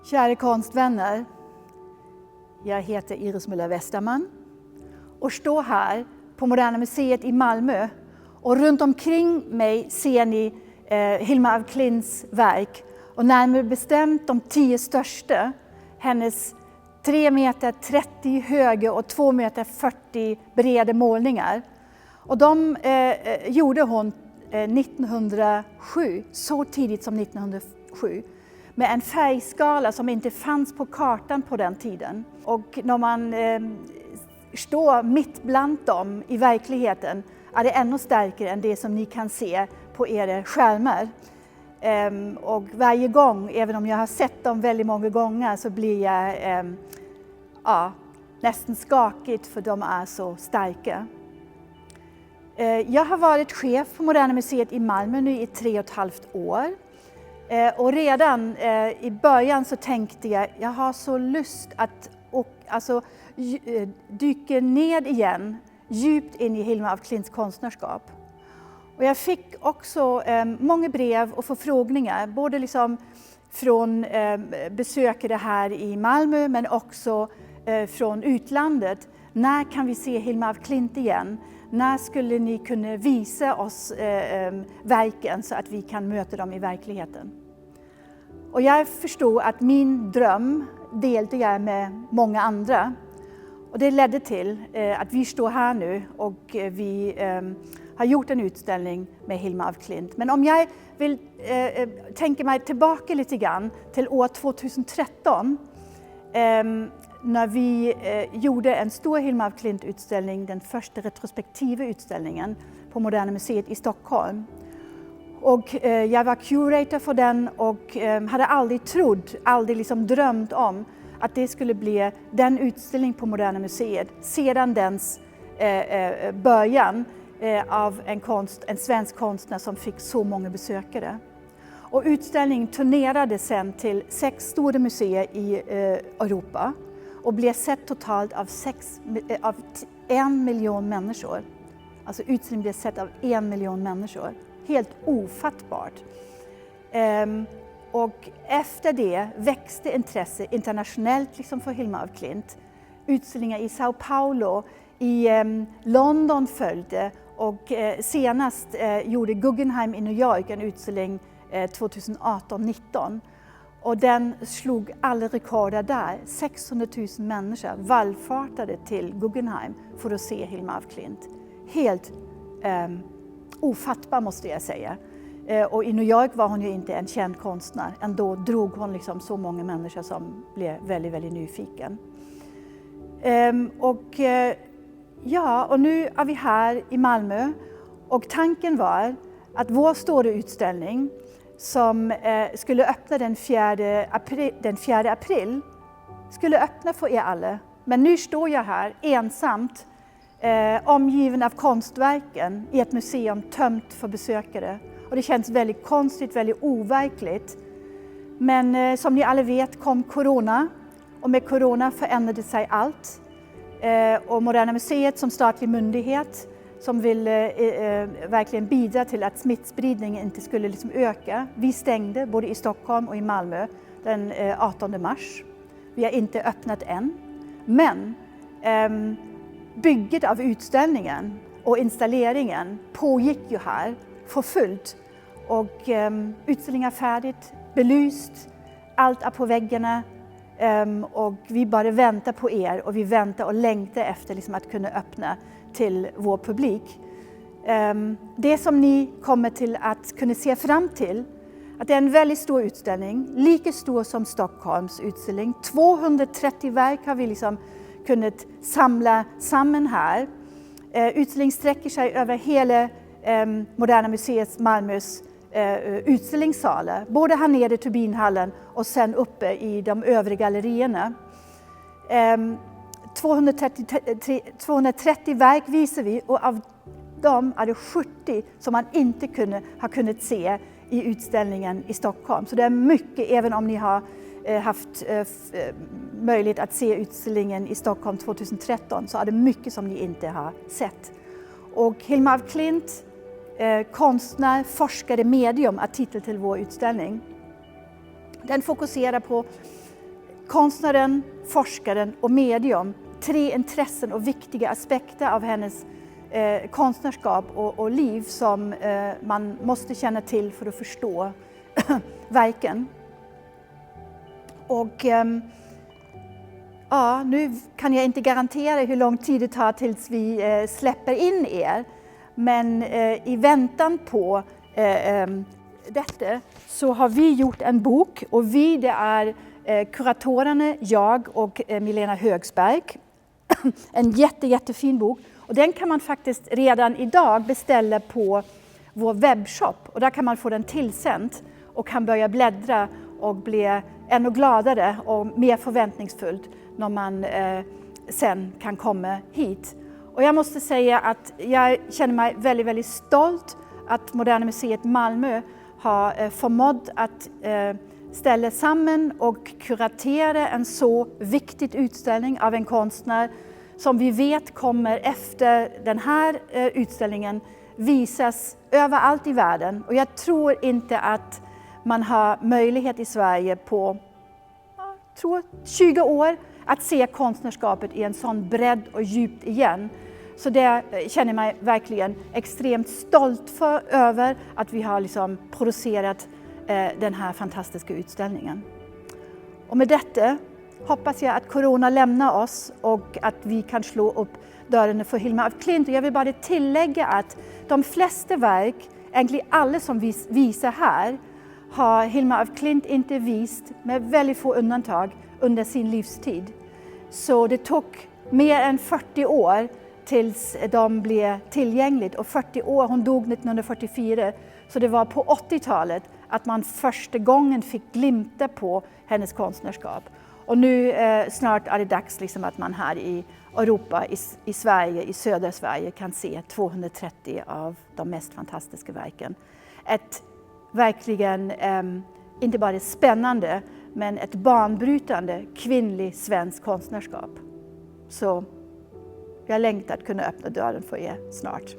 Kära konstvänner, jag heter Iris Müller-Westerman och står här på Moderna Museet i Malmö. Och runt omkring mig ser ni Hilma af Klints verk, och närmare bestämt de 10 största, hennes 3,30 meter höga och 2,40 meter breda målningar. Och de gjorde hon 1907, så tidigt som 1907. Med en färgskala som inte fanns på kartan på den tiden. Och när man står mitt bland dem i verkligheten är det ännu starkare än det som ni kan se på era skärmar. Och varje gång, även om jag har sett dem väldigt många gånger, så blir jag nästan skakigt, för de är så starka. Jag har varit chef på Moderna Museet i Malmö nu i 3,5 år. Och redan i början så tänkte jag har så lust att dyka ner igen, djupt in i Hilma af Klints konstnärskap. Och jag fick också många brev och förfrågningar, både liksom från besökare här i Malmö men också från utlandet. När kan vi se Hilma af Klint igen? När skulle ni kunna visa oss verken så att vi kan möta dem i verkligheten? Och jag förstod att min dröm delte jag med många andra. Och det ledde till att vi står här nu och vi har gjort en utställning med Hilma af Klint. Men om jag vill tänka mig tillbaka lite grann till år 2013, när vi gjorde en stor Hilma af Klint-utställning, den första retrospektiva utställningen på Moderna Museet i Stockholm. Och jag var curator för den och hade aldrig liksom drömt om att det skulle bli den utställning på Moderna Museet sedan dens början av en svensk konstnär som fick så många besökare. Och utställningen turnerade sen till 6 stora museer i Europa och blev sett totalt av 1 miljon människor. Alltså utställningen blev sett av 1 miljon människor. Helt ofattbart. Och efter det växte intresse internationellt liksom för Hilma af Klint. Utställningar i Sao Paulo, i London följde, och senast gjorde Guggenheim i New York en utställning 2018-19. Och den slog alla rekorder där. 600 000 människor vallfartade till Guggenheim för att se Hilma af Klint. Helt ofattbar måste jag säga. Och i New York var hon ju inte en känd konstnär. Ändå drog hon liksom så många människor som blev väldigt, väldigt nyfiken. Och nu är vi här i Malmö. Och tanken var att vår stora utställning som skulle öppna den 4 april skulle öppna för er alla. Men nu står jag här ensamt, omgiven av konstverken i ett museum tömt för besökare. Och det känns väldigt konstigt, väldigt overkligt. Men som ni alla vet kom corona, och med corona förändrade sig allt. Och Moderna Museet som statlig myndighet som vill verkligen bidra till att smittspridningen inte skulle liksom öka. Vi stängde både i Stockholm och i Malmö den 18 mars. Vi har inte öppnat än. Men bygget av utställningen och installeringen pågick ju här för fullt. Och utställningen är färdigt, belyst, allt är på väggarna. Och vi bara väntar på er, och vi väntar och längtar efter liksom att kunna öppna till vår publik. Det som ni kommer till att kunna se fram till, att det är en väldigt stor utställning, lika stor som Stockholms utställning. 230 verk har vi liksom kunnat samla samman här. Utställningen sträcker sig över hela Moderna Museets Malmös utställningssalar, både här nere i Turbinhallen och sen uppe i de övriga gallerierna. 230 verk visar vi, och av dem är det 70 som man inte har kunnat se i utställningen i Stockholm. Så det är mycket, även om ni har haft möjlighet att se utställningen i Stockholm 2013, så är det mycket som ni inte har sett. Och Hilma af Klint, konstnär, forskare, medium är titel till vår utställning. Den fokuserar på konstnären, forskaren och medium. 3 intressen och viktiga aspekter av hennes konstnärskap och liv som man måste känna till för att förstå verken. Och ja, nu kan jag inte garantera hur lång tid det tar tills vi släpper in er. Men i väntan på detta så har vi gjort en bok, och det är kuratorerna, jag och Milena Högsberg. En jättefin bok, och den kan man faktiskt redan idag beställa på vår webbshop, och där kan man få den tillsänd och kan börja bläddra och bli ännu gladare och mer förväntningsfullt när man sen kan komma hit. Och jag måste säga att jag känner mig väldigt stolt att Moderna Museet Malmö har förmått att ställa samman och kuratera en så viktig utställning av en konstnär som vi vet kommer efter den här utställningen visas överallt i världen. Och jag tror inte att man har möjlighet i Sverige på 20 år att se konstnärskapet i en sån bredd och djupt igen. Så det känner jag mig verkligen extremt stolt över att vi har producerat den här fantastiska utställningen. Och med detta hoppas jag att corona lämnar oss och att vi kan slå upp dörrarna för Hilma af Klint. Och jag vill bara tillägga att de flesta verk, egentligen alla som vi visar här, har Hilma af Klint inte visat, med väldigt få undantag, under sin livstid. Så det tog mer än 40 år tills de blev tillgängligt. Och 40 år, hon dog 1944, så det var på 80-talet att man första gången fick glimta på hennes konstnärskap. Och nu snart är det dags att man här i Europa, i Sverige, i södra Sverige kan se 230 av de mest fantastiska verken. Ett verkligen inte bara spännande, men ett banbrytande kvinnlig svensk konstnärskap. Så jag längtar att kunna öppna dörren för er snart.